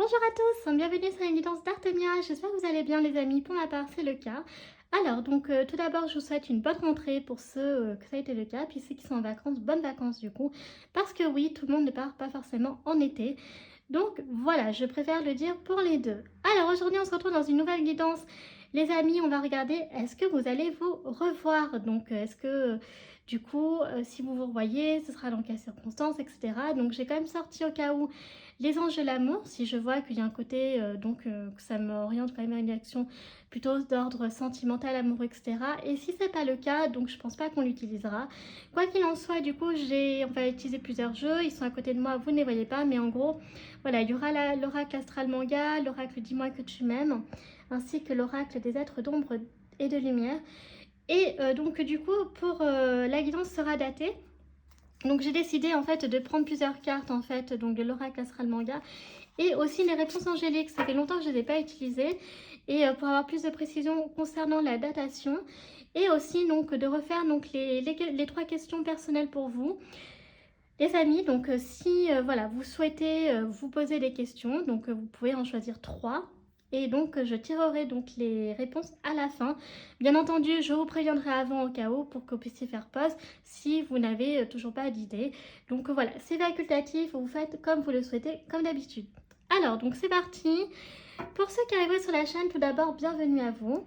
Bonjour à tous, bienvenue sur la guidance d'Artemia, j'espère que vous allez bien les amis, pour ma part c'est le cas. Alors donc tout d'abord je vous souhaite une bonne rentrée pour ceux que ça a été le cas, puis ceux qui sont en vacances, bonnes vacances du coup, parce que oui, tout le monde ne part pas forcément en été. Donc voilà, je préfère le dire pour les deux. Alors aujourd'hui on se retrouve dans une nouvelle guidance. Les amis, on va regarder, est-ce que vous allez vous revoir? Donc est-ce que du coup, si vous vous revoyez, ce sera dans quelles circonstances, etc. Donc j'ai quand même sorti au cas où les anges de l'amour, si je vois qu'il y a un côté, que ça m'oriente quand même à une action plutôt d'ordre sentimental, amoureux, etc. Et si c'est pas le cas, donc je pense pas qu'on l'utilisera. Quoi qu'il en soit, du coup, on va utiliser plusieurs jeux, ils sont à côté de moi, vous ne les voyez pas, mais en gros, voilà, il y aura l'oracle astral manga, l'oracle dis-moi que tu m'aimes, ainsi que l'oracle des êtres d'ombre et de lumière. Et donc du coup, pour la guidance sera datée. Donc j'ai décidé en fait de prendre plusieurs cartes en fait, donc de l'oracle astral manga et aussi les réponses angéliques. Ça fait longtemps que je ne les ai pas utilisées et pour avoir plus de précision concernant la datation et aussi donc de refaire donc les 3 questions personnelles pour vous. Les amis, donc si voilà, vous souhaitez vous poser des questions, donc vous pouvez en choisir 3. Et donc, je tirerai donc les réponses à la fin. Bien entendu, je vous préviendrai avant au cas où pour que vous puissiez faire pause si vous n'avez toujours pas d'idée. Donc voilà, c'est facultatif, vous faites comme vous le souhaitez, comme d'habitude. Alors, donc c'est parti. Pour ceux qui arrivent sur la chaîne, tout d'abord, bienvenue à vous.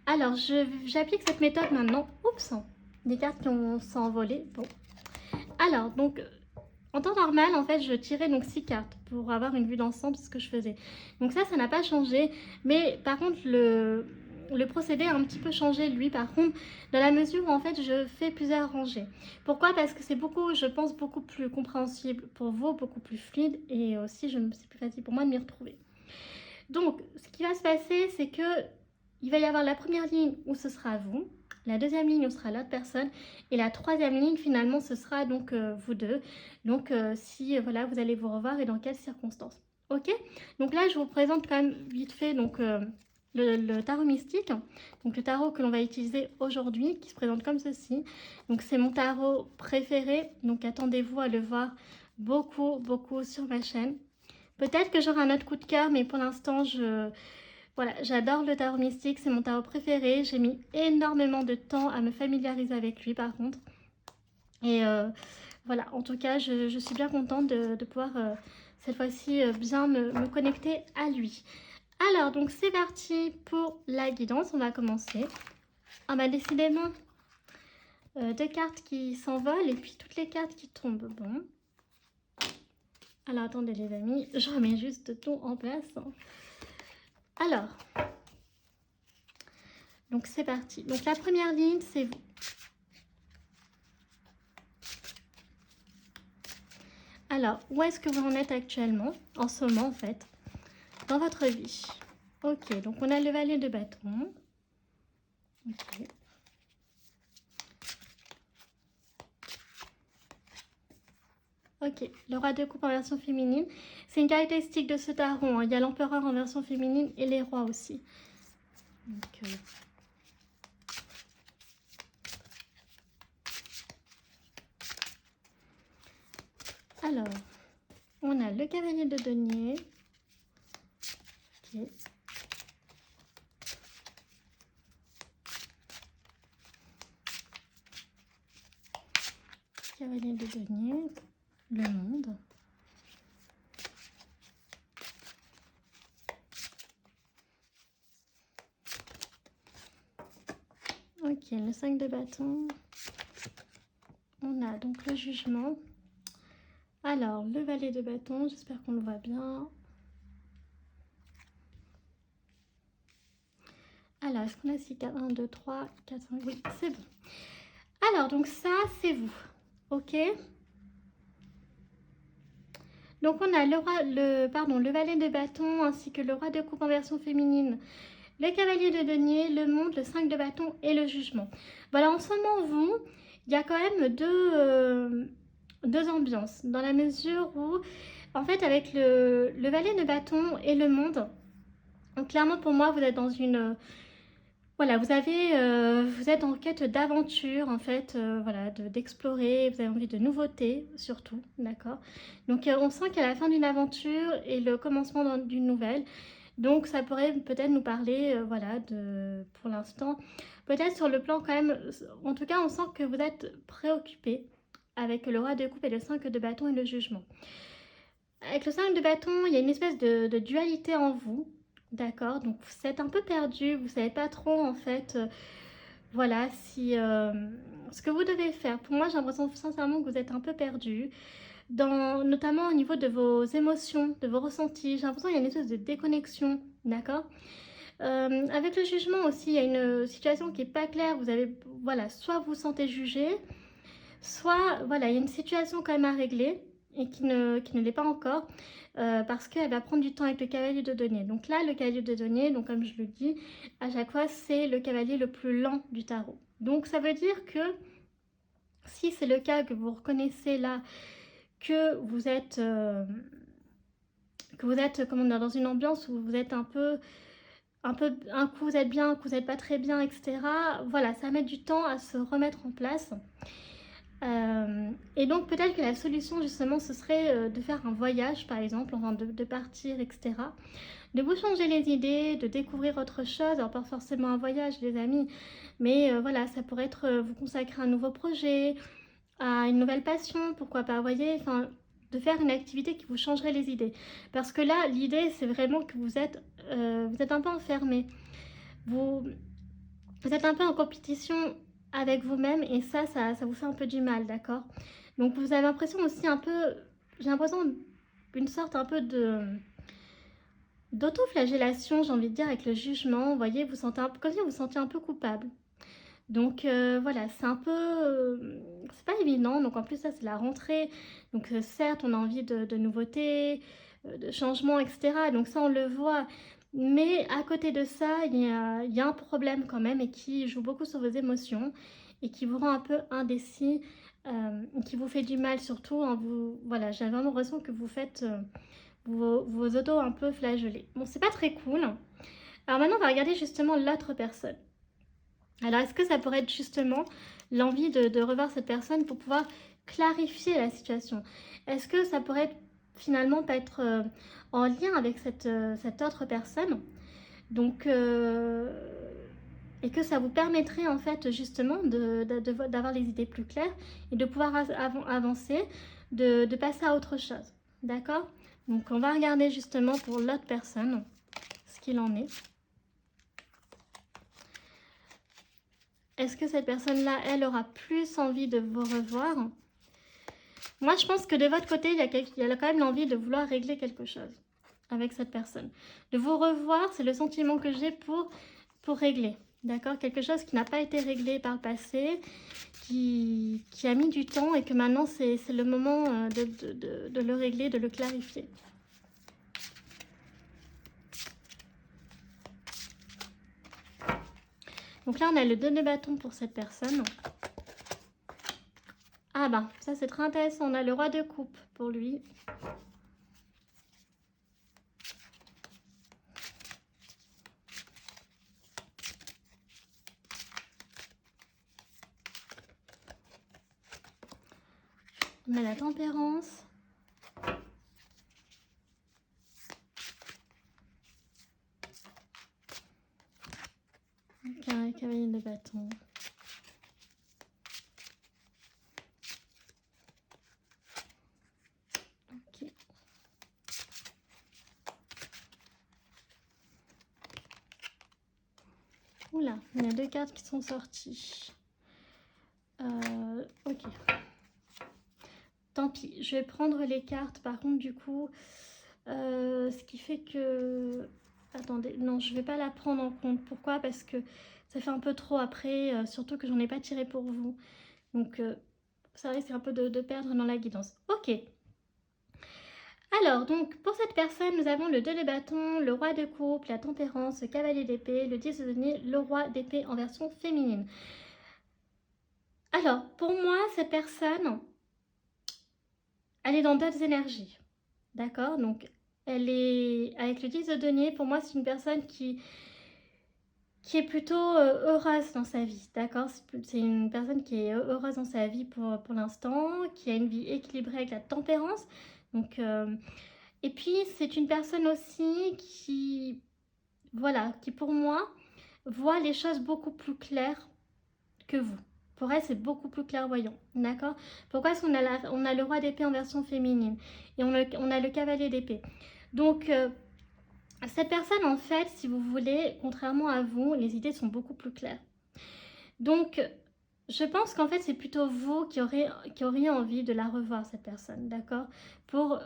Alors, j'applique cette méthode maintenant. Oups, des cartes qui ont s'envolé. Bon. Alors, donc, en temps normal, en fait, je tirais donc 6 cartes pour avoir une vue d'ensemble, c'est ce que je faisais. Donc ça n'a pas changé. Mais par contre, le procédé a un petit peu changé, lui, par contre, dans la mesure où, en fait, je fais plusieurs rangées. Pourquoi? Parce que c'est beaucoup, je pense, beaucoup plus compréhensible pour vous, beaucoup plus fluide. Et aussi, c'est plus facile pour moi de m'y retrouver. Donc, ce qui va se passer, c'est que il va y avoir la première ligne où ce sera vous. La deuxième ligne, où ce sera l'autre personne. Et la troisième ligne, finalement, ce sera donc vous deux. Donc, si voilà, vous allez vous revoir et dans quelles circonstances. Ok? Donc là, je vous présente quand même vite fait donc, le tarot mystique. Donc, le tarot que l'on va utiliser aujourd'hui, qui se présente comme ceci. Donc, c'est mon tarot préféré. Donc, attendez-vous à le voir beaucoup, beaucoup sur ma chaîne. Peut-être que j'aurai un autre coup de cœur, mais pour l'instant, voilà, j'adore le tarot mystique, c'est mon tarot préféré. J'ai mis énormément de temps à me familiariser avec lui par contre. Et voilà, en tout cas, je suis bien contente de pouvoir cette fois-ci bien me connecter à lui. Alors, donc c'est parti pour la guidance, on va commencer. Ah bah décidément, 2 cartes qui s'envolent et puis toutes les cartes qui tombent. Bon. Alors attendez les amis, je remets juste tout en place. Alors, donc c'est parti. Donc la première ligne, c'est vous. Alors, où est-ce que vous en êtes actuellement, en ce moment en fait, dans votre vie? Ok, donc on a le valet de bâton. Ok. Ok, le roi de coupe en version féminine. C'est une caractéristique de ce tarot. Hein. Il y a l'empereur en version féminine et les rois aussi. Donc, alors, on a le cavalier de denier. Ok. Cavalier de denier. Le monde. Ok, le 5 de bâton. On a donc le jugement. Alors, le valet de bâton, j'espère qu'on le voit bien. Alors, est-ce qu'on a 6 cartes? 1, 2, 3, 4, 5, oui, c'est bon. Alors, donc ça, c'est vous. Ok? Donc, on a le valet de bâton ainsi que le roi de coupe en version féminine, le cavalier de denier, le monde, le 5 de bâton et le jugement. Voilà, en ce moment, vous, il y a quand même deux ambiances. Dans la mesure où, en fait, avec le valet de bâton et le monde, donc clairement pour moi, vous êtes dans une Voilà, vous êtes en quête d'aventure, en fait, voilà, d'explorer, vous avez envie de nouveautés, surtout, d'accord? Donc, on sent qu'à la fin d'une aventure et le commencement d'une nouvelle. Donc, ça pourrait peut-être nous parler, voilà, pour l'instant, peut-être sur le plan quand même, en tout cas, on sent que vous êtes préoccupé avec le roi de coupe et le 5 de bâton et le jugement. Avec le 5 de bâton, il y a une espèce de dualité en vous, d'accord? Donc vous êtes un peu perdu, vous ne savez pas trop en fait, voilà, si ce que vous devez faire. Pour moi, j'ai l'impression sincèrement que vous êtes un peu perdu, notamment au niveau de vos émotions, de vos ressentis. J'ai l'impression qu'il y a une espèce de déconnexion, d'accord? Avec le jugement aussi, il y a une situation qui n'est pas claire. Vous avez, voilà, soit vous vous sentez jugé, soit, voilà, il y a une situation quand même à régler et qui ne l'est pas encore parce qu'elle va prendre du temps avec le cavalier de denier. Donc là, le cavalier de denier, donc comme je le dis, à chaque fois, c'est le cavalier le plus lent du tarot. Donc ça veut dire que si c'est le cas que vous reconnaissez là, que vous êtes comment dire, dans une ambiance où vous êtes un coup vous êtes bien, un coup vous n'êtes pas très bien, etc. Voilà, ça va mettre du temps à se remettre en place. Et donc peut-être que la solution justement ce serait de faire un voyage par exemple, enfin de partir, etc. De vous changer les idées, de découvrir autre chose, alors pas forcément un voyage les amis, mais voilà, ça pourrait être vous consacrer à un nouveau projet, à une nouvelle passion, pourquoi pas, vous voyez, enfin de faire une activité qui vous changerait les idées. Parce que là, l'idée c'est vraiment que vous êtes un peu enfermé, vous êtes un peu en compétition avec vous-même et ça vous fait un peu du mal, d'accord? Donc vous avez l'impression aussi un peu, j'ai l'impression une sorte un peu d'autoflagellation, j'ai envie de dire, avec le jugement. Vous voyez, vous sentez comme si vous vous sentiez un peu coupable. Donc voilà, c'est un peu, c'est pas évident. Donc en plus ça c'est la rentrée. Donc certes on a envie de nouveautés, de changements, etc. Donc ça on le voit. Mais à côté de ça, il y a un problème quand même et qui joue beaucoup sur vos émotions et qui vous rend un peu indécis, qui vous fait du mal surtout. Voilà, j'ai vraiment l'impression que vous faites vos autos un peu flageolés. Bon, c'est pas très cool. Alors maintenant, on va regarder justement l'autre personne. Alors, est-ce que ça pourrait être justement l'envie de revoir cette personne pour pouvoir clarifier la situation? Est-ce que ça pourrait finalement pas être en lien avec cette autre personne? Donc, et que ça vous permettrait en fait justement d'avoir les idées plus claires et de pouvoir avancer, de passer à autre chose. D'accord? Donc, on va regarder justement pour l'autre personne ce qu'il en est. Est-ce que cette personne-là, elle aura plus envie de vous revoir? Moi, je pense que de votre côté, il y a quand même l'envie de vouloir régler quelque chose avec cette personne. De vous revoir, c'est le sentiment que j'ai pour régler. D'accord? Quelque chose qui n'a pas été réglé par le passé, qui a mis du temps et que maintenant, c'est le moment de le régler, de le clarifier. Donc là, on a le 2 de bâton pour cette personne. Ah ben, ça c'est très intéressant. On a le roi de coupe pour lui. On a la tempérance. Un cavalier de bâton. Ok. Oula, il y a 2 cartes qui sont sorties. Ok. Tant pis, je vais prendre les cartes. Par contre, du coup, ce qui fait que... Attendez, non, je ne vais pas la prendre en compte. Pourquoi? Parce que ça fait un peu trop après, surtout que j'en ai pas tiré pour vous. Donc, ça risque un peu de perdre dans la guidance. Ok. Alors, donc, pour cette personne, nous avons le 2 de bâton, le roi de coupe, la tempérance, le cavalier d'épée, le 10 de denier, le roi d'épée en version féminine. Alors, pour moi, cette personne, elle est dans d'autres énergies. D'accord? Donc, elle est avec le 10 de denier. Pour moi, c'est une personne qui qui est plutôt heureuse dans sa vie, d'accord? C'est une personne qui est heureuse dans sa vie pour l'instant, qui a une vie équilibrée avec la tempérance. Donc, et puis, c'est une personne aussi qui, voilà, qui pour moi, voit les choses beaucoup plus claires que vous. Pour elle, c'est beaucoup plus clairvoyant, d'accord? Pourquoi est-ce qu'on a, on a le roi d'épée en version féminine et on a le cavalier d'épée? Donc, cette personne, en fait, si vous voulez, contrairement à vous, les idées sont beaucoup plus claires. Donc, je pense qu'en fait, c'est plutôt vous qui auriez envie de la revoir, cette personne, d'accord? Pour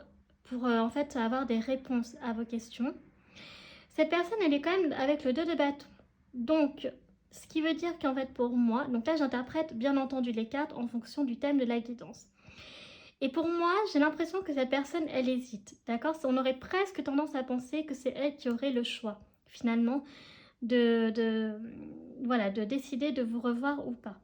en fait, avoir des réponses à vos questions. Cette personne, elle est quand même avec le 2 de bâton. Donc, ce qui veut dire qu'en fait, pour moi, donc là, j'interprète bien entendu les cartes en fonction du thème de la guidance. Et pour moi, j'ai l'impression que cette personne, elle hésite, d'accord? On aurait presque tendance à penser que c'est elle qui aurait le choix, finalement, voilà, de décider de vous revoir ou pas,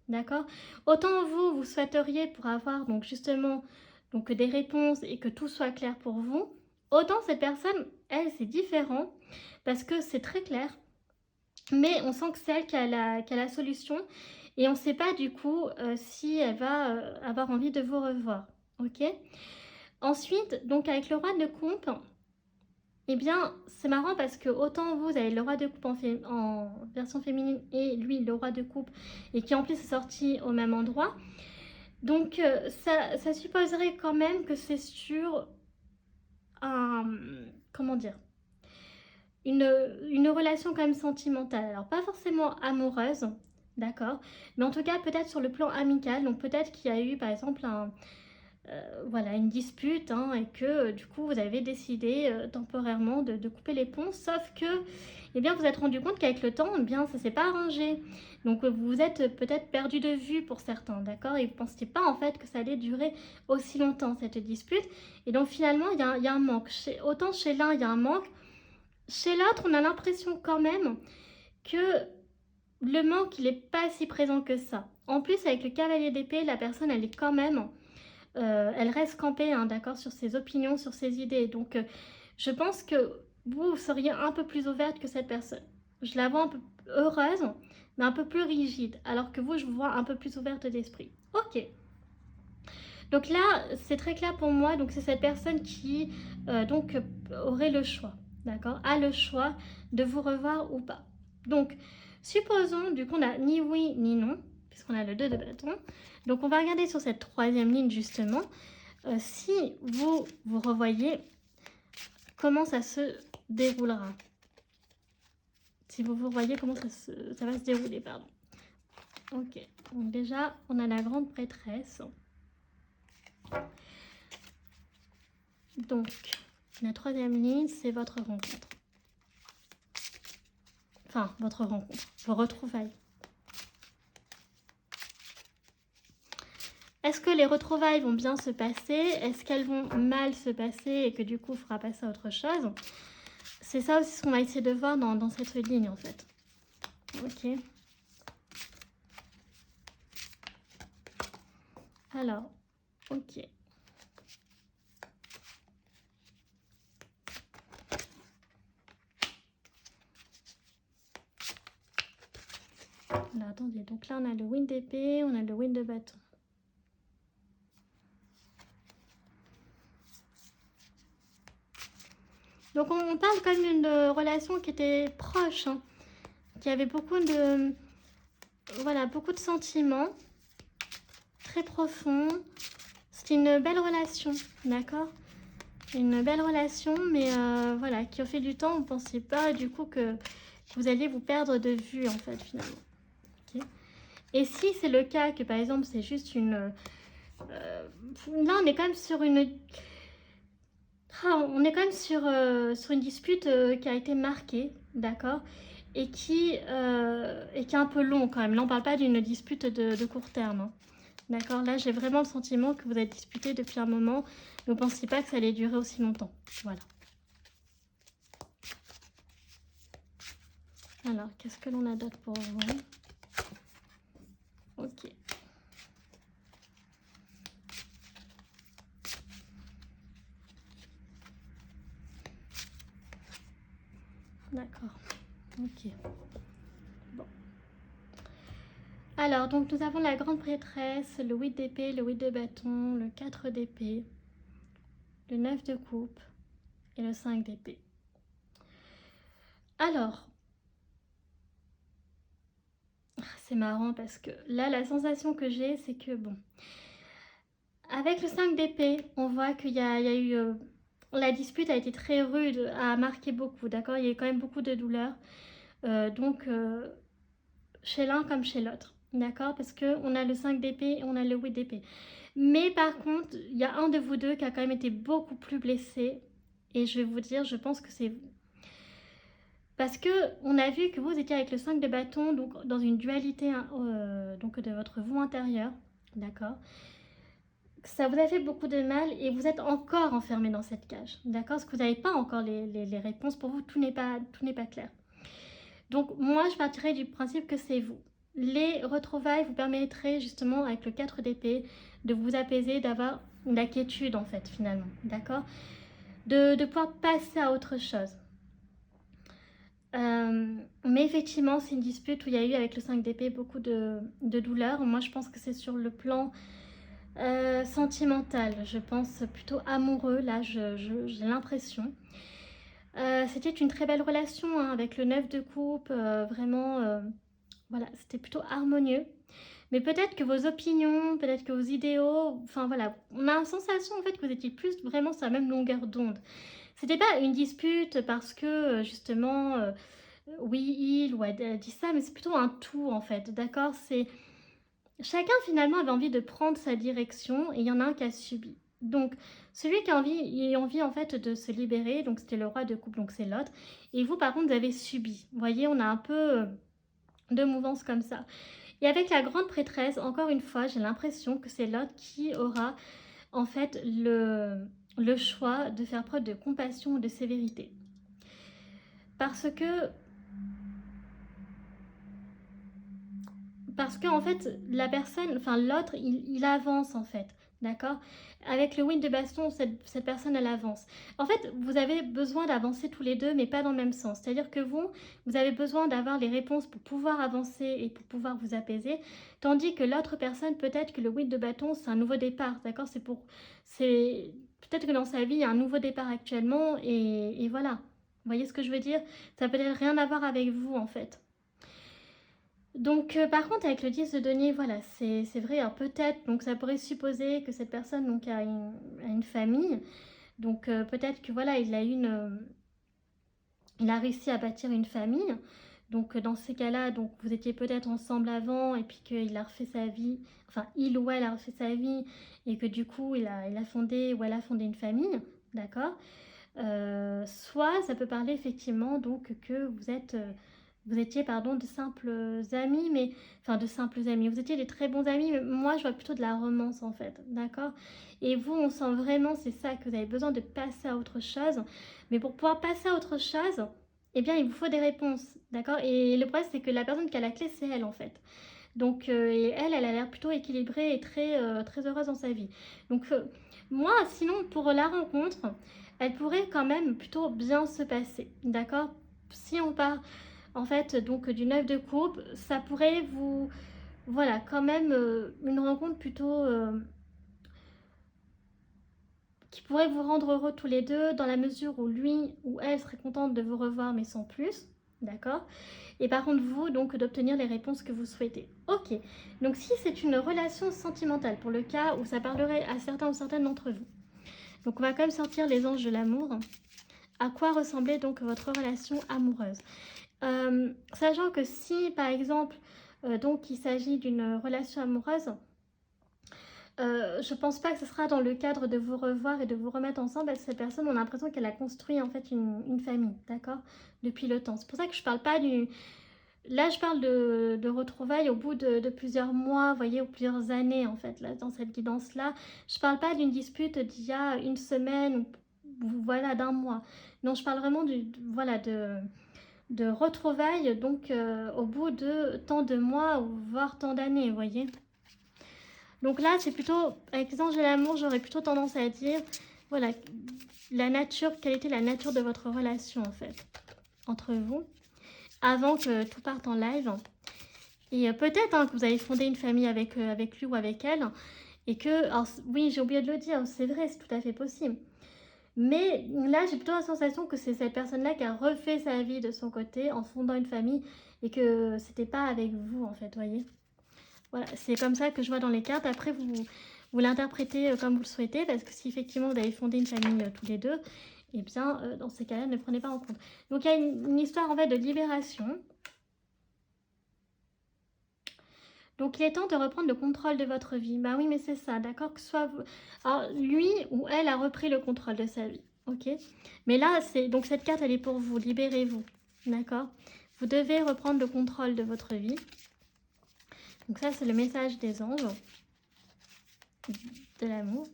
d'accord? Autant vous souhaiteriez pour avoir, donc justement, donc des réponses et que tout soit clair pour vous, autant cette personne, elle, c'est différent, parce que c'est très clair, mais on sent que c'est elle qui a la solution, et on ne sait pas du coup si elle va avoir envie de vous revoir, ok? Ensuite, donc avec le roi de coupe, eh bien c'est marrant parce que autant vous avez le roi de coupe en version féminine et lui le roi de coupe, et qui en plus est sorti au même endroit, donc ça supposerait quand même que c'est sur un, comment dire, une relation quand même sentimentale. Alors pas forcément amoureuse, d'accord, mais en tout cas peut-être sur le plan amical. Donc peut-être qu'il y a eu par exemple voilà, une dispute, hein, et que du coup vous avez décidé temporairement de couper les ponts, sauf que eh bien, vous vous êtes rendu compte qu'avec le temps, eh bien, ça ne s'est pas arrangé. Donc vous vous êtes peut-être perdu de vue pour certains, d'accord, et vous ne pensiez pas en fait que ça allait durer aussi longtemps cette dispute. Et donc finalement il y a un manque. Autant chez l'un il y a un manque, chez l'autre, on a l'impression quand même que le manque, il n'est pas si présent que ça. En plus, avec le cavalier d'épée, la personne, elle est quand même... elle reste campée, hein, d'accord, sur ses opinions, sur ses idées. Donc, je pense que vous seriez un peu plus ouverte que cette personne. Je la vois un peu heureuse, mais un peu plus rigide. Alors que vous, je vous vois un peu plus ouverte d'esprit. Ok. Donc là, c'est très clair pour moi. Donc, c'est cette personne qui donc aurait le choix. D'accord, a le choix de vous revoir ou pas. Donc, supposons, du coup, on n'a ni oui ni non, puisqu'on a le 2 de bâton. Donc, on va regarder sur cette troisième ligne, justement, si vous vous revoyez, comment ça se déroulera. Si vous vous revoyez, comment ça va se dérouler, pardon. Ok, donc déjà, on a la grande prêtresse. Donc, la troisième ligne, c'est votre rencontre. Enfin, votre rencontre, vos retrouvailles. Est-ce que les retrouvailles vont bien se passer? Est-ce qu'elles vont mal se passer et que du coup, il faudra passer à autre chose? C'est ça aussi ce qu'on va essayer de voir dans cette ligne, en fait. Ok. Alors, ok. Là, attendez, donc là, on a le wind d'épée, on a le wind de bâton. Donc, on parle quand même d'une relation qui était proche, hein, qui avait beaucoup de... Voilà, beaucoup de sentiments, très profonds. C'était une belle relation, d'accord? Une belle relation, mais voilà, qui au fil du temps, vous ne pensiez pas du coup que vous alliez vous perdre de vue, en fait, finalement. Okay. Et si c'est le cas, que par exemple, c'est juste une... là, on est quand même sur une... on est quand même sur une dispute qui a été marquée, d'accord, et qui est un peu long quand même. Là, on ne parle pas d'une dispute de court terme, hein. D'accord, là, j'ai vraiment le sentiment que vous êtes disputé depuis un moment. Vous ne pensiez pas que ça allait durer aussi longtemps. Voilà. Alors, qu'est-ce que l'on a d'autre pour vous? Ok. D'accord. Ok. Alors, donc nous avons la grande prêtresse, le 8 d'épée, le 8 de bâton, le 4 d'épée, le 9 de coupe et le 5 d'épée. Alors, c'est marrant parce que là, la sensation que j'ai, c'est que bon, avec le 5 d'épée, on voit qu'il y a eu... la dispute a été très rude, a marqué beaucoup, d'accord? Il y a eu quand même beaucoup de douleur. Donc, chez l'un comme chez l'autre, d'accord? Parce qu'on a le 5 d'épée et on a le 8 d'épée. Mais par contre, il y a un de vous deux qui a quand même été beaucoup plus blessé. Et je vais vous dire, je pense que c'est vous. Parce que on a vu que vous étiez avec le 5 de bâton, donc dans une dualité donc de votre vous intérieur, d'accord? Ça vous a fait beaucoup de mal et vous êtes encore enfermé dans cette cage, d'accord? Parce que vous n'avez pas encore les réponses. Pour vous, tout n'est pas clair. Donc moi, je partirais du principe que c'est vous. Les retrouvailles vous permettraient justement, avec le 4 d'épée, de vous apaiser, d'avoir la quiétude en fait, finalement, d'accord? De pouvoir passer à autre chose. Mais effectivement, c'est une dispute où il y a eu avec le 5 d'épée beaucoup de douleur. Moi, je pense que c'est sur le plan sentimental, je pense plutôt amoureux, là, j'ai l'impression. C'était une très belle relation hein, avec le 9 de coupe, vraiment, voilà, c'était plutôt harmonieux. Mais peut-être que vos opinions, peut-être que vos idéaux, enfin voilà, on a la sensation en fait que vous étiez plus vraiment sur la même longueur d'onde. C'était pas une dispute parce que justement, oui, il ou elle dit ça, mais c'est plutôt un tout en fait, d'accord? C'est chacun finalement avait envie de prendre sa direction et il y en a un qui a subi. Donc celui qui a envie en fait de se libérer, donc c'était le roi de coupe, donc c'est l'autre. Et vous par contre vous avez subi. Vous voyez, on a un peu de mouvance comme ça. Et avec la grande prêtresse, encore une fois, j'ai l'impression que c'est l'autre qui aura en fait le choix de faire preuve de compassion ou de sévérité. Parce que en fait, la personne, enfin l'autre, il avance en fait, d'accord? Avec le win de baston, cette personne, elle avance. En fait, vous avez besoin d'avancer tous les deux, mais pas dans le même sens. C'est-à-dire que vous avez besoin d'avoir les réponses pour pouvoir avancer et pour pouvoir vous apaiser, tandis que l'autre personne, peut-être que le win de bâton, c'est un nouveau départ, d'accord? Peut-être que dans sa vie, il y a un nouveau départ actuellement, et voilà. Vous voyez ce que je veux dire? Ça peut peut-être rien à voir avec vous, en fait. Donc, par contre, avec le 10 de denier, voilà, c'est vrai, alors peut-être, donc ça pourrait supposer que cette personne donc, a une famille. Donc, peut-être que voilà, il a réussi à bâtir une famille. Donc, dans ces cas-là, donc vous étiez peut-être ensemble avant et puis qu'il a refait sa vie, enfin, il ou elle a refait sa vie et que du coup, il a fondé ou elle a fondé une famille, d'accord? Soit ça peut parler effectivement donc que vous étiez pardon de simples amis, mais enfin de simples amis, vous étiez des très bons amis, mais moi je vois plutôt de la romance en fait, d'accord? Et vous, on sent vraiment, c'est ça, que vous avez besoin de passer à autre chose, mais pour pouvoir passer à autre chose, eh bien il vous faut des réponses, d'accord? Et le problème c'est que la personne qui a la clé, c'est elle en fait. Donc, et elle a l'air plutôt équilibrée et très heureuse dans sa vie. Donc, moi, sinon, pour la rencontre, elle pourrait quand même plutôt bien se passer, d'accord? Si on part, en fait, donc du 9 de coupe, ça pourrait vous... Voilà, quand même une rencontre plutôt... qui pourrait vous rendre heureux tous les deux, dans la mesure où lui ou elle serait contente de vous revoir, mais sans plus, d'accord? Et par contre, vous, donc, d'obtenir les réponses que vous souhaitez. Ok, donc si c'est une relation sentimentale, pour le cas où ça parlerait à certains ou certaines d'entre vous, donc on va quand même sortir les anges de l'amour. À quoi ressemblait donc votre relation amoureuse? Sachant que si, par exemple, donc il s'agit d'une relation amoureuse, je pense pas que ce sera dans le cadre de vous revoir et de vous remettre ensemble avec cette personne. On a l'impression qu'elle a construit en fait une famille, d'accord? Depuis le temps. C'est pour ça que je parle pas du... Là, je parle de retrouvailles au bout de plusieurs mois, vous voyez, ou plusieurs années, en fait, là, dans cette guidance-là. Je parle pas d'une dispute d'il y a une semaine, ou voilà, d'un mois. Non, je parle vraiment voilà, de retrouvailles, donc au bout de tant de mois, ou voire tant d'années, vous voyez. Donc là, c'est plutôt, avec les anges de l'amour, j'aurais plutôt tendance à dire, voilà, la nature, quelle était la nature de votre relation, en fait, entre vous, avant que tout parte en live. Et peut-être hein, que vous avez fondé une famille avec lui ou avec elle. Et que, alors oui, j'ai oublié de le dire, c'est vrai, c'est tout à fait possible. Mais là, j'ai plutôt la sensation que c'est cette personne-là qui a refait sa vie de son côté en fondant une famille et que c'était pas avec vous, en fait, voyez. Voilà, c'est comme ça que je vois dans les cartes. Après, vous l'interprétez comme vous le souhaitez, parce que si effectivement vous avez fondé une famille tous les deux, eh bien, dans ces cas-là, ne prenez pas en compte. Donc, il y a une histoire, en fait, de libération. Donc, il est temps de reprendre le contrôle de votre vie. Bah oui, mais c'est ça, d'accord? Que soit vous... Alors, lui ou elle a repris le contrôle de sa vie, ok? Mais là, c'est donc cette carte, elle est pour vous. Libérez-vous, d'accord? Vous devez reprendre le contrôle de votre vie. Donc ça, c'est le message des anges, de l'amour.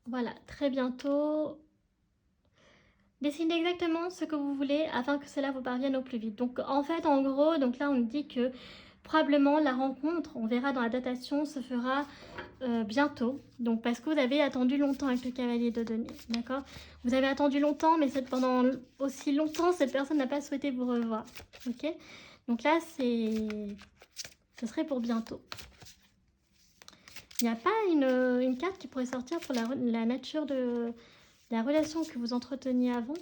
Voilà, très bientôt. Dessinez exactement ce que vous voulez afin que cela vous parvienne au plus vite. Donc en fait, en gros, donc là on dit que probablement la rencontre, on verra dans la datation, se fera bientôt. Donc parce que vous avez attendu longtemps avec le cavalier de denier, d'accord? Vous avez attendu longtemps, mais pendant aussi longtemps, cette personne n'a pas souhaité vous revoir, ok? Donc là, ce serait pour bientôt. Il n'y a pas une carte qui pourrait sortir pour la nature de la relation que vous entreteniez avant?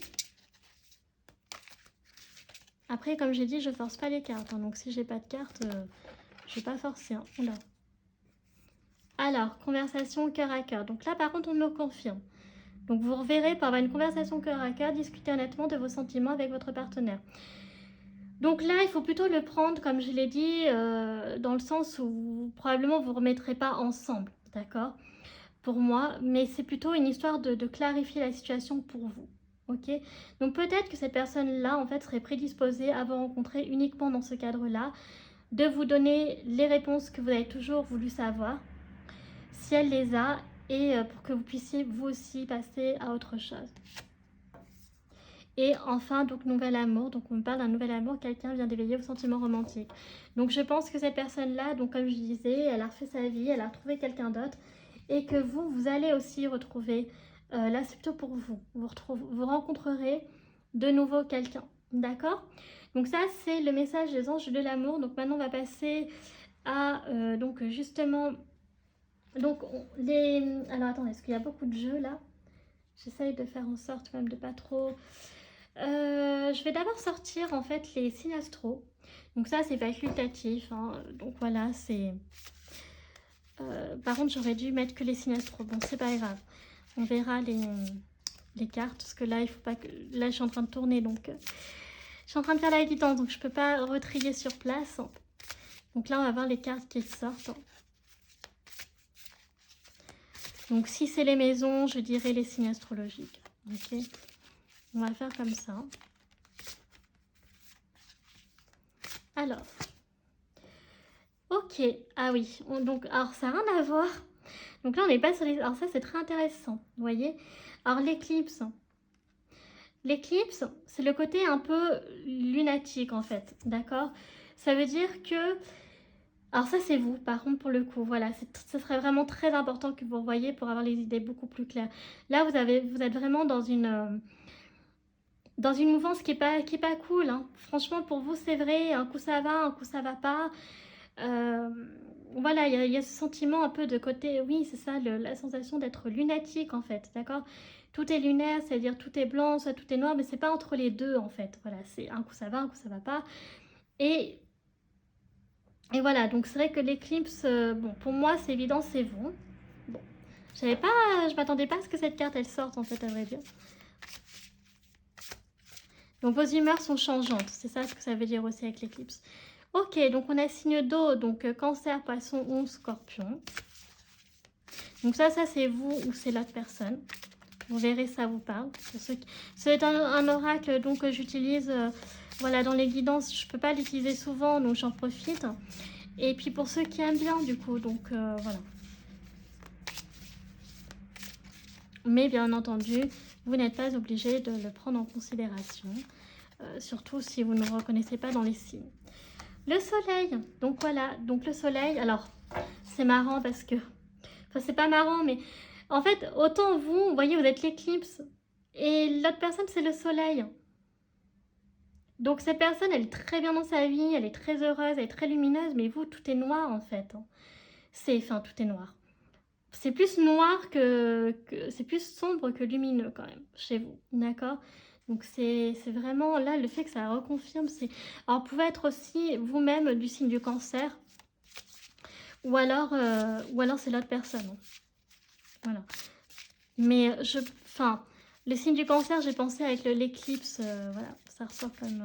Après, comme j'ai dit, je force pas les cartes. Hein, donc si j'ai pas de carte, je vais pas forcer. Hein. Oula. Alors, conversation cœur à cœur. Donc là, par contre, on me confirme. Donc vous reverrez pour avoir une conversation cœur à cœur, discuter honnêtement de vos sentiments avec votre partenaire. Donc là, il faut plutôt le prendre, comme je l'ai dit, dans le sens où probablement vous ne remettrez pas ensemble, d'accord? Pour moi, mais c'est plutôt une histoire de clarifier la situation pour vous, ok? Donc peut-être que cette personne-là, en fait, serait prédisposée à vous rencontrer uniquement dans ce cadre-là, de vous donner les réponses que vous avez toujours voulu savoir, si elle les a, et pour que vous puissiez vous aussi passer à autre chose. Et enfin, donc nouvel amour, donc on parle d'un nouvel amour, quelqu'un vient d'éveiller vos sentiments romantiques. Donc je pense que cette personne-là, donc comme je disais, elle a refait sa vie, elle a retrouvé quelqu'un d'autre, et que vous allez aussi retrouver, là c'est plutôt pour vous, vous rencontrerez de nouveau quelqu'un, d'accord? Donc ça c'est le message des anges de l'amour. Donc maintenant on va passer à, donc justement, donc alors attendez, est-ce qu'il y a beaucoup de jeux là? J'essaye de faire en sorte quand même de pas trop... je vais d'abord sortir en fait les signes astro. Donc ça c'est facultatif, hein. Donc voilà, c'est... par contre j'aurais dû mettre que les signes astro. Bon c'est pas grave, on verra les cartes. Parce que là il faut pas que... Là je suis en train de tourner donc... je suis en train de faire la évidence donc je peux pas retrier sur place. Donc là on va voir les cartes qui sortent. Donc si c'est les maisons, je dirais les signes astrologiques. Ok, on va faire comme ça. Alors, ok, ah oui, donc, alors ça n'a rien à voir. Donc là, on n'est pas sur les... Alors ça, c'est très intéressant, vous voyez. Alors l'éclipse, c'est le côté un peu lunatique, en fait, d'accord? Ça veut dire que... Alors ça, c'est vous, par contre, pour le coup, voilà. Ce serait vraiment très important que vous voyez pour avoir les idées beaucoup plus claires. Là, vous êtes vraiment dans une mouvance qui est pas cool. Hein. Franchement, pour vous, c'est vrai, un coup ça va pas. Voilà, il y a ce sentiment un peu de côté, oui, c'est ça, la sensation d'être lunatique, en fait, d'accord? Tout est lunaire, c'est-à-dire tout est blanc, soit tout est noir, mais c'est pas entre les deux, en fait. Voilà, c'est un coup ça va pas. Et voilà, donc c'est vrai que l'éclipse, bon, pour moi, c'est évident, c'est vous. Bon, je m'attendais pas à ce que cette carte, elle sorte, en fait, à vrai dire. Donc vos humeurs sont changeantes, c'est ça ce que ça veut dire aussi avec l'éclipse. Ok, donc on a signe d'eau, donc cancer, poisson ou scorpion. Donc ça c'est vous ou c'est l'autre personne. Vous verrez, ça vous parle. C'est un oracle donc que j'utilise voilà, dans les guidances. Je ne peux pas l'utiliser souvent, donc j'en profite. Et puis pour ceux qui aiment bien, du coup, donc voilà. Mais bien entendu, vous n'êtes pas obligé de le prendre en considération. Surtout si vous ne le reconnaissez pas dans les signes. Le soleil, donc voilà, donc le soleil, alors c'est marrant parce que, enfin c'est pas marrant mais en fait autant vous voyez vous êtes l'éclipse et l'autre personne c'est le soleil. Donc cette personne, elle est très bien dans sa vie, elle est très heureuse, elle est très lumineuse, mais vous, tout est noir en fait. Hein. Enfin, tout est noir. C'est plus noir c'est plus sombre que lumineux quand même, chez vous, d'accord? Donc c'est vraiment, là, le fait que ça reconfirme, c'est... Alors, vous pouvez être aussi vous-même du signe du cancer, ou alors c'est l'autre personne. Hein. Voilà. Mais enfin, le signe du cancer, j'ai pensé avec l'éclipse, voilà, ça ressort comme...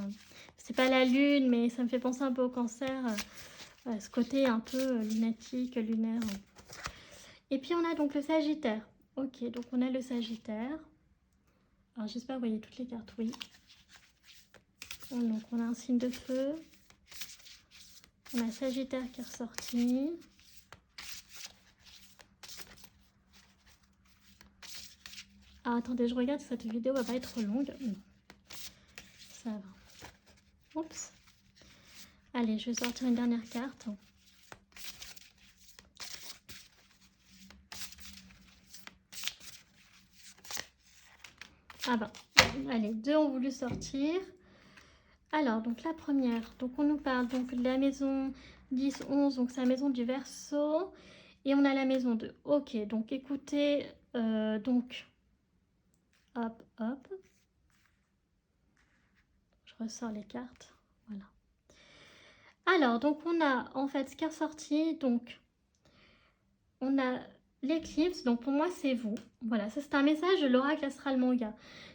c'est pas la lune, mais ça me fait penser un peu au cancer, ce côté un peu lunatique, lunaire. Et puis on a donc le Sagittaire. Ok, donc on a le Sagittaire. Alors j'espère que vous voyez toutes les cartes, oui. Donc on a un signe de feu. On a Sagittaire qui est ressorti. Ah, attendez, je regarde si cette vidéo va pas être trop longue. Non. Ça va. Oups. Allez, je vais sortir une dernière carte. Ah bah, allez, 2 ont voulu sortir. Alors, donc la première, donc on nous parle donc de la maison 10, 11, donc c'est la maison du Verseau. Et on a la maison 2. Ok, donc écoutez, donc, hop, hop. Je ressors les cartes, voilà. Alors, donc on a en fait ce qui est ressorti, donc on a l'éclipse, donc pour moi c'est vous. Voilà, ça c'est un message de l'oracle astral manga.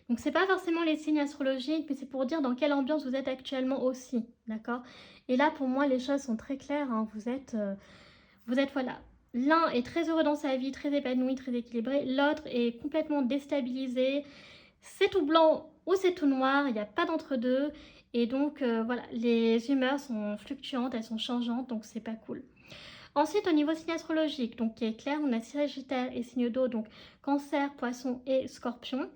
Donc c'est pas forcément les signes astrologiques, mais c'est pour dire dans quelle ambiance vous êtes actuellement aussi, d'accord? Et là pour moi les choses sont très claires, hein. Vous êtes voilà, l'un est très heureux dans sa vie, très épanoui, très équilibré, l'autre est complètement déstabilisé, c'est tout blanc ou c'est tout noir, il n'y a pas d'entre-deux, et donc voilà, les humeurs sont fluctuantes, elles sont changeantes, donc c'est pas cool. Ensuite, au niveau signe astrologique, donc qui est clair, on a Sagittaire et signe d'eau, donc Cancer, Poisson et Scorpion.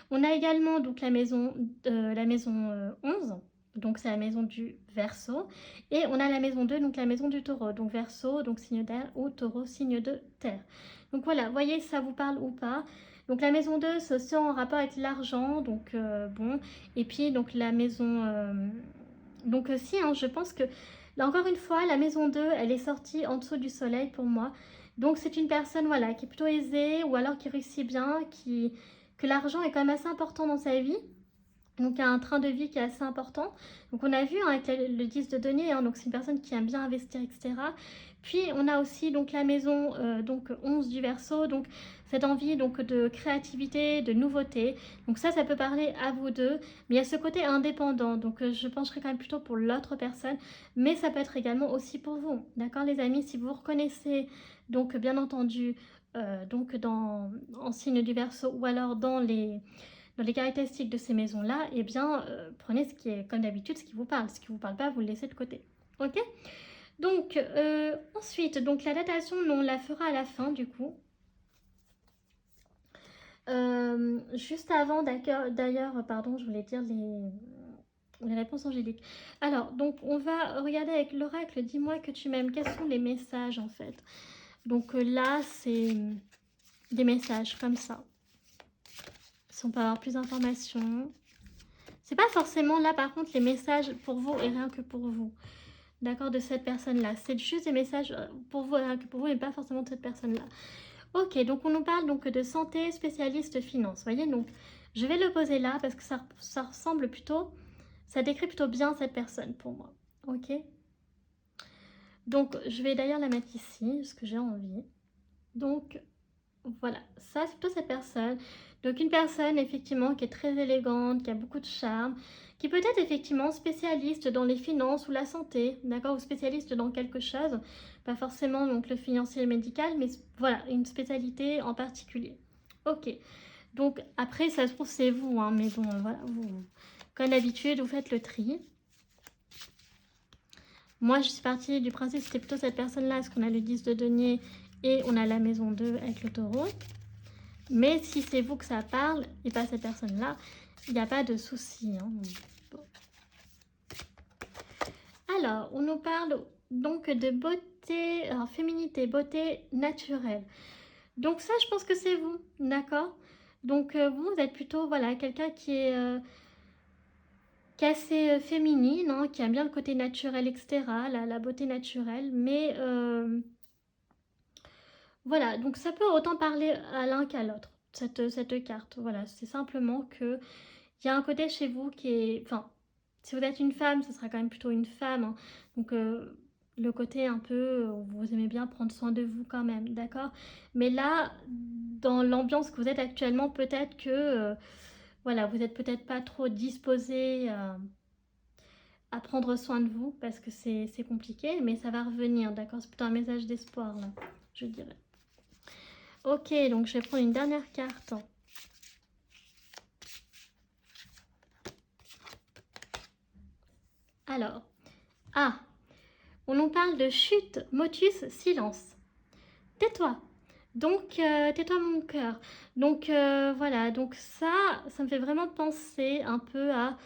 On a également donc la maison 11, donc c'est la maison du Verseau. Et on a la maison 2, donc la maison du Taureau, donc Verseau, donc signe d'air, ou Taureau, signe de terre. Donc voilà, voyez si ça vous parle ou pas. Donc la maison 2, c'est aussi en rapport avec l'argent, donc bon. Et puis donc la maison... donc si, hein, je pense que là, encore une fois, la maison 2, elle est sortie en dessous du soleil pour moi. Donc c'est une personne voilà, qui est plutôt aisée ou alors qui réussit bien, que l'argent est quand même assez important dans sa vie. Donc il y a un train de vie qui est assez important. Donc on a vu hein, avec le 10 de denier, hein, donc c'est une personne qui aime bien investir, etc. Puis on a aussi donc la maison donc 11 du Verseau, donc cette envie donc de créativité, de nouveauté. Donc ça peut parler à vous deux, mais il y a ce côté indépendant. Donc je pencherai quand même plutôt pour l'autre personne, mais ça peut être également aussi pour vous. D'accord les amis, si vous reconnaissez donc bien entendu donc en signe du Verseau ou alors dans les caractéristiques de ces maisons-là, eh bien, prenez ce qui est, comme d'habitude, ce qui vous parle. Ce qui ne vous parle pas, vous le laissez de côté. Ok? Donc, ensuite, donc la datation, on la fera à la fin, du coup. Juste avant, d'ailleurs, pardon, je voulais dire les réponses angéliques. Alors, donc, on va regarder avec l'oracle. Dis-moi que tu m'aimes. Quels sont les messages, en fait? Donc là, c'est des messages comme ça. Si on peut avoir plus d'informations. C'est pas forcément là, par contre, les messages pour vous et rien que pour vous. D'accord, de cette personne-là. C'est juste des messages pour vous et rien que pour vous, mais pas forcément de cette personne-là. Ok, donc on nous parle donc de santé, spécialiste, finance. Vous voyez, donc je vais le poser là parce que ça ressemble plutôt, ça décrit plutôt bien cette personne pour moi. Ok. Donc je vais d'ailleurs la mettre ici, parce que j'ai envie. Donc voilà, ça c'est plutôt cette personne. Donc une personne effectivement qui est très élégante, qui a beaucoup de charme, qui peut être effectivement spécialiste dans les finances ou la santé, d'accord, ou spécialiste dans quelque chose, pas forcément donc le financier et le médical, mais voilà, une spécialité en particulier. Ok, donc après ça se trouve c'est vous, hein, mais bon voilà, vous, comme d'habitude vous faites le tri. Moi je suis partie du principe que c'était plutôt cette personne-là, parce qu'on a le 10 de denier et on a la maison 2 avec le taureau. Mais si c'est vous que ça parle et pas cette personne-là, il n'y a pas de souci. Hein. Bon. Alors, on nous parle donc de beauté, alors féminité, beauté naturelle. Donc ça, je pense que c'est vous, d'accord? Donc vous êtes plutôt, voilà, quelqu'un qui est... qui est assez féminine, hein, qui aime bien le côté naturel, etc., la beauté naturelle, mais voilà, donc ça peut autant parler à l'un qu'à l'autre, cette carte. Voilà, c'est simplement que il y a un côté chez vous qui est... Enfin, si vous êtes une femme, ce sera quand même plutôt une femme, hein. Donc, le côté un peu, vous aimez bien prendre soin de vous quand même, d'accord? Mais là, dans l'ambiance que vous êtes actuellement, peut-être que, voilà, vous n'êtes peut-être pas trop disposé à prendre soin de vous parce que c'est compliqué, mais ça va revenir, d'accord? C'est plutôt un message d'espoir, là, je dirais. Ok, donc je vais prendre une dernière carte. Alors, ah, on nous parle de chute, motus, silence. Tais-toi. Donc, tais-toi mon cœur. Donc, voilà, donc ça me fait vraiment penser un peu à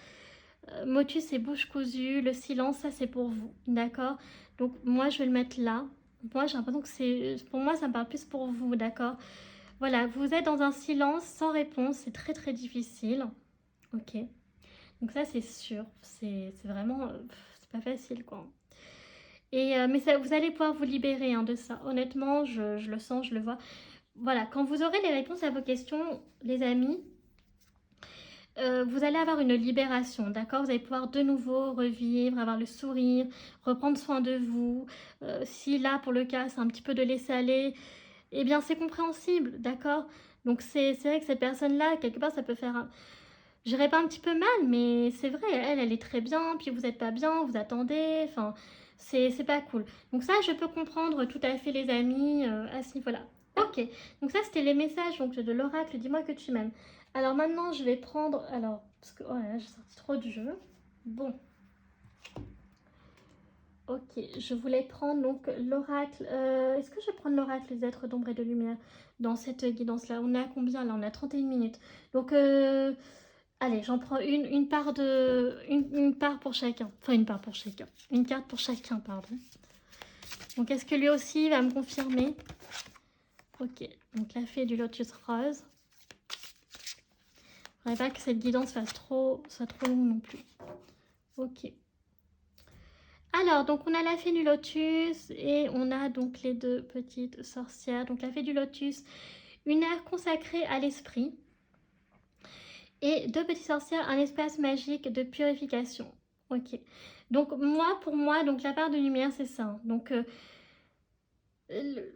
motus et bouche cousue, le silence, ça c'est pour vous, d'accord? Donc, moi je vais le mettre là. Moi j'ai l'impression que c'est, pour moi ça me parle plus pour vous, d'accord? Voilà, vous êtes dans un silence sans réponse, c'est très très difficile. Ok, donc ça c'est sûr, c'est vraiment, c'est pas facile quoi. Et, mais ça, vous allez pouvoir vous libérer hein, de ça. Honnêtement, je le sens, je le vois. Voilà, quand vous aurez les réponses à vos questions, les amis, vous allez avoir une libération, d'accord? Vous allez pouvoir de nouveau revivre, avoir le sourire, reprendre soin de vous. Si là, pour le cas, c'est un petit peu de laisser aller, eh bien, c'est compréhensible, d'accord? Donc, c'est vrai que cette personne-là, quelque part, ça peut faire je dirais pas un petit peu mal, mais c'est vrai, elle est très bien, puis vous êtes pas bien, vous attendez, enfin, c'est pas cool. Donc ça, je peux comprendre tout à fait les amis à ce niveau-là. Ok, donc ça, c'était les messages donc, de l'oracle, dis-moi que tu m'aimes. Alors maintenant, je vais prendre, alors, parce que, oh là là, j'ai sorti trop de jeux. Bon, ok, je voulais prendre donc l'oracle, est-ce que je vais prendre l'oracle des êtres d'ombre et de lumière dans cette guidance-là? On est à combien là? On est à 31 minutes. Donc, allez, j'en prends une part une part pour chacun. Enfin, une part pour chacun. Une carte pour chacun, pardon. Donc, est-ce que lui aussi va me confirmer? Ok, donc la fée du lotus rose. Je ne voudrais pas que cette guidance soit trop longue non plus. Ok. Alors, donc on a la fée du lotus et on a donc les deux petites sorcières. Donc la fée du lotus, une ère consacrée à l'esprit. Et deux petites sorcières, un espace magique de purification. Ok. Donc pour moi, donc la part de lumière, c'est ça. Donc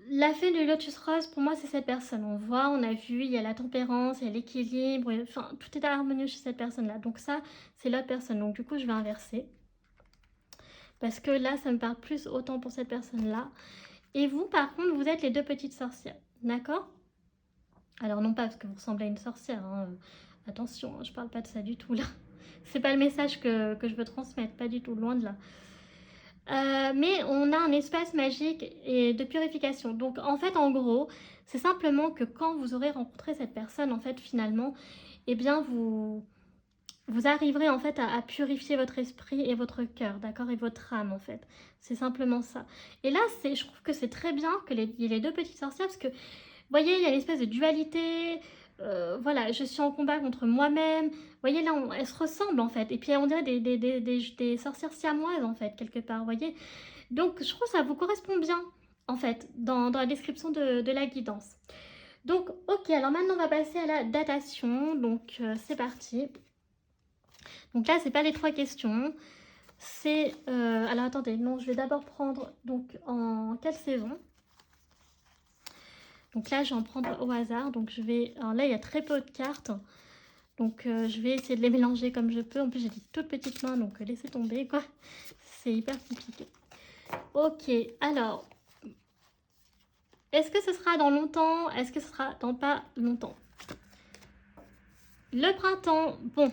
la fée de Lotus Rose, pour moi, c'est cette personne. On voit, on a vu, il y a la tempérance, il y a l'équilibre, enfin, tout est harmonieux chez cette personne-là. Donc ça, c'est l'autre personne. Donc du coup, je vais inverser. Parce que là, ça me parle plus autant pour cette personne-là. Et vous, par contre, vous êtes les deux petites sorcières. D'accord? Alors non pas parce que vous ressemblez à une sorcière, hein. Attention, hein, je parle pas de ça du tout là. C'est pas le message que je veux transmettre, pas du tout, loin de là. Mais on a un espace magique et de purification. Donc en fait, en gros, c'est simplement que quand vous aurez rencontré cette personne, en fait, finalement, eh bien, vous arriverez en fait à purifier votre esprit et votre cœur, d'accord, et votre âme en fait. C'est simplement ça. Et là, je trouve que c'est très bien que y ait les deux petites sorcières parce que vous voyez, il y a une espèce de dualité. Voilà, je suis en combat contre moi-même. Vous voyez, là, elles se ressemblent, en fait. Et puis, on dirait des sorcières siamoises, en fait, quelque part, vous voyez. Donc, je trouve que ça vous correspond bien, en fait, dans la description de la guidance. Donc, ok, alors maintenant, on va passer à la datation. Donc, c'est parti. Donc là, c'est pas les trois questions. C'est... alors, attendez, non, je vais d'abord prendre, donc, en quelle saison ? Donc là, je vais en prendre au hasard. Donc je vais... Alors là, il y a très peu de cartes. Donc je vais essayer de les mélanger comme je peux. En plus, j'ai des toutes petites mains, donc laissez tomber, quoi. C'est hyper compliqué. Ok, alors... Est-ce que ce sera dans longtemps? Est-ce que ce sera dans pas longtemps? Le printemps, bon.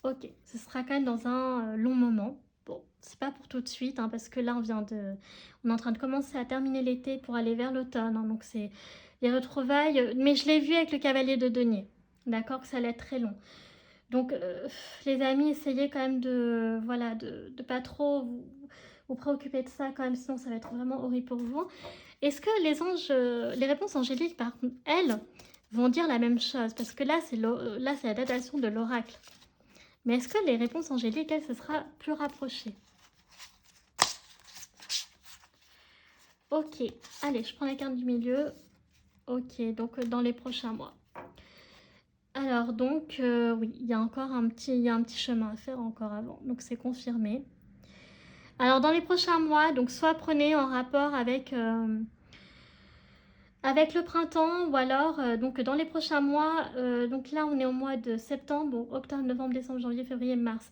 Ok, ce sera quand même dans un long moment. Bon, c'est pas pour tout de suite, hein, parce que là, on est en train de commencer à terminer l'été pour aller vers l'automne. Hein, donc, c'est les retrouvailles. Mais je l'ai vu avec le cavalier de denier. D'accord, que ça allait être très long. Donc, les amis, essayez quand même voilà, de pas trop vous préoccuper de ça quand même, sinon ça va être vraiment horrible pour vous. Est-ce que les anges, les réponses angéliques, par contre, elles, vont dire la même chose? Parce que là, c'est la datation de l'oracle. Mais est-ce que les réponses angéliques, elles, ce sera plus rapproché? Ok, allez, je prends la carte du milieu. Ok, donc dans les prochains mois. Alors donc, oui, il y a encore un petit chemin à faire encore avant, donc c'est confirmé. Alors dans les prochains mois, donc soit prenez en rapport avec le printemps, ou alors donc dans les prochains mois, donc là on est au mois de septembre, bon, octobre, novembre, décembre, janvier, février, mars.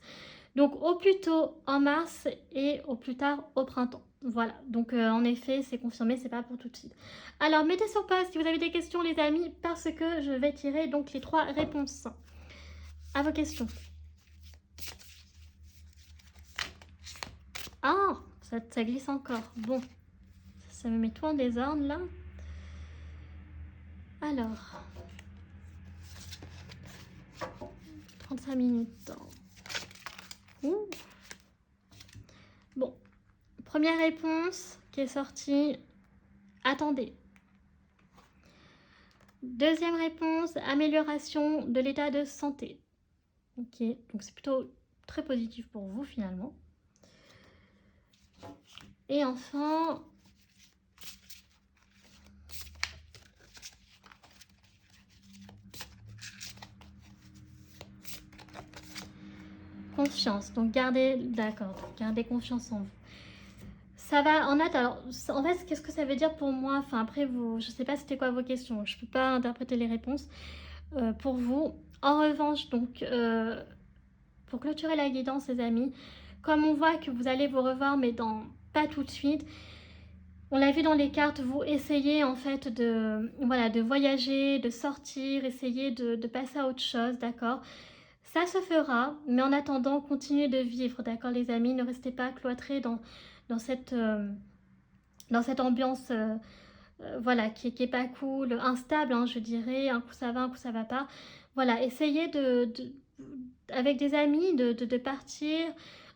Donc au plus tôt en mars et au plus tard au printemps. Voilà, donc en effet c'est confirmé, c'est pas pour tout de suite. Alors mettez sur pause si vous avez des questions les amis, parce que je vais tirer donc les 3 réponses à vos questions. Ah, ça glisse encore. Bon, ça me met tout en désordre là. Alors, 35 minutes. Ouh. Bon, première réponse qui est sortie, attendez. Deuxième réponse, amélioration de l'état de santé. Ok, donc c'est plutôt très positif pour vous finalement. Et enfin, confiance. Donc gardez, d'accord, gardez confiance en vous. Ça va en être, alors en fait, qu'est-ce que ça veut dire pour moi? Enfin après, vous, je sais pas c'était quoi vos questions, je peux pas interpréter les réponses pour vous. En revanche, donc pour clôturer la guidance, les amis, comme on voit que vous allez vous revoir, mais pas tout de suite, on l'a vu dans les cartes, vous essayez en fait de voyager, de sortir, essayez de passer à autre chose, d'accord? Ça se fera, mais en attendant, continuez de vivre, d'accord les amis? Ne restez pas cloîtrés dans cette ambiance voilà, qui est pas cool, instable, hein, je dirais, un coup ça va, un coup ça va pas. Voilà, essayez avec des amis de partir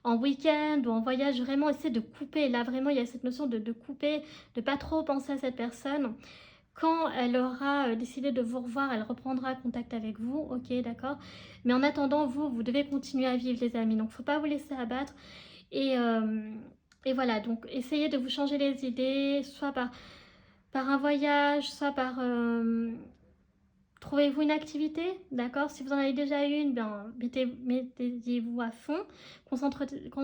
en week-end ou en voyage, vraiment essayer de couper. Là, vraiment, il y a cette notion de couper, de pas trop penser à cette personne. Quand elle aura décidé de vous revoir, elle reprendra contact avec vous, ok, d'accord. Mais en attendant, vous devez continuer à vivre, les amis. Donc, faut pas vous laisser abattre. Et voilà, donc essayez de vous changer les idées, soit par un voyage, soit par... trouvez-vous une activité, d'accord? Si vous en avez déjà une, ben, mettez-vous à fond, concentrez-vous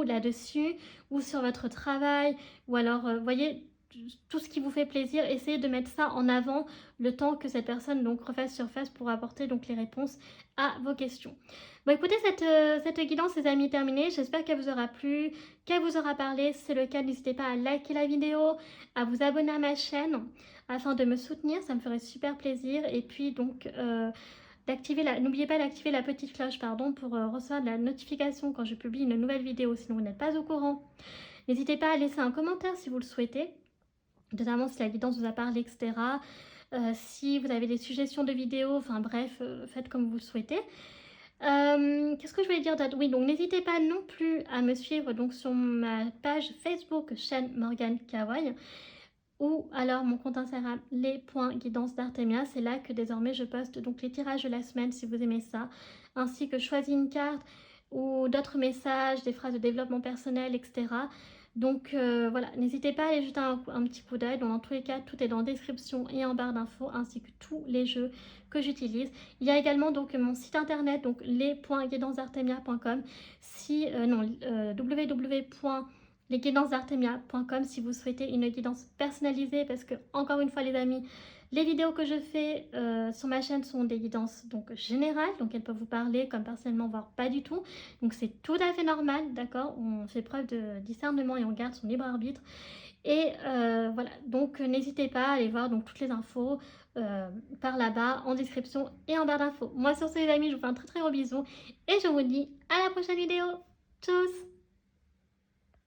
là-dessus, ou sur votre travail, ou alors, voyez, tout ce qui vous fait plaisir, essayez de mettre ça en avant le temps que cette personne donc refasse surface pour apporter donc les réponses à vos questions. Bon, écoutez, cette guidance, les amis, est terminée. J'espère qu'elle vous aura plu, qu'elle vous aura parlé. Si c'est le cas, n'hésitez pas à liker la vidéo, à vous abonner à ma chaîne afin de me soutenir, ça me ferait super plaisir. Et puis donc, n'oubliez pas d'activer la petite cloche pour recevoir de la notification quand je publie une nouvelle vidéo, sinon vous n'êtes pas au courant. N'hésitez pas à laisser un commentaire si vous le souhaitez, notamment si la guidance vous a parlé, etc. Si vous avez des suggestions de vidéos, enfin bref, faites comme vous le souhaitez. Qu'est-ce que je voulais dire d'autre? Oui, donc n'hésitez pas non plus à me suivre donc sur ma page Facebook chaîne Morgane Kawaii, ou alors mon compte Instagram les.guidance d'Artemia. C'est là que désormais je poste donc les tirages de la semaine si vous aimez ça, ainsi que choisis une carte ou d'autres messages, des phrases de développement personnel, etc. Donc voilà, n'hésitez pas à aller jeter un petit coup d'œil. Dans tous les cas, tout est dans la description et en barre d'infos, ainsi que tous les jeux que j'utilise. Il y a également donc mon site internet, donc les.guidanceartemia.com, lesguidancesdartemia.com si vous souhaitez une guidance personnalisée, parce que encore une fois les amis, les vidéos que je fais sur ma chaîne sont des guidances donc générales, donc elles peuvent vous parler comme personnellement, voire pas du tout, donc c'est tout à fait normal, d'accord, on fait preuve de discernement et on garde son libre arbitre. Et voilà, donc n'hésitez pas à aller voir donc toutes les infos par là-bas en description et en barre d'infos. Moi sur ce les amis, je vous fais un très très gros bisou et je vous dis à la prochaine vidéo. Tchuss!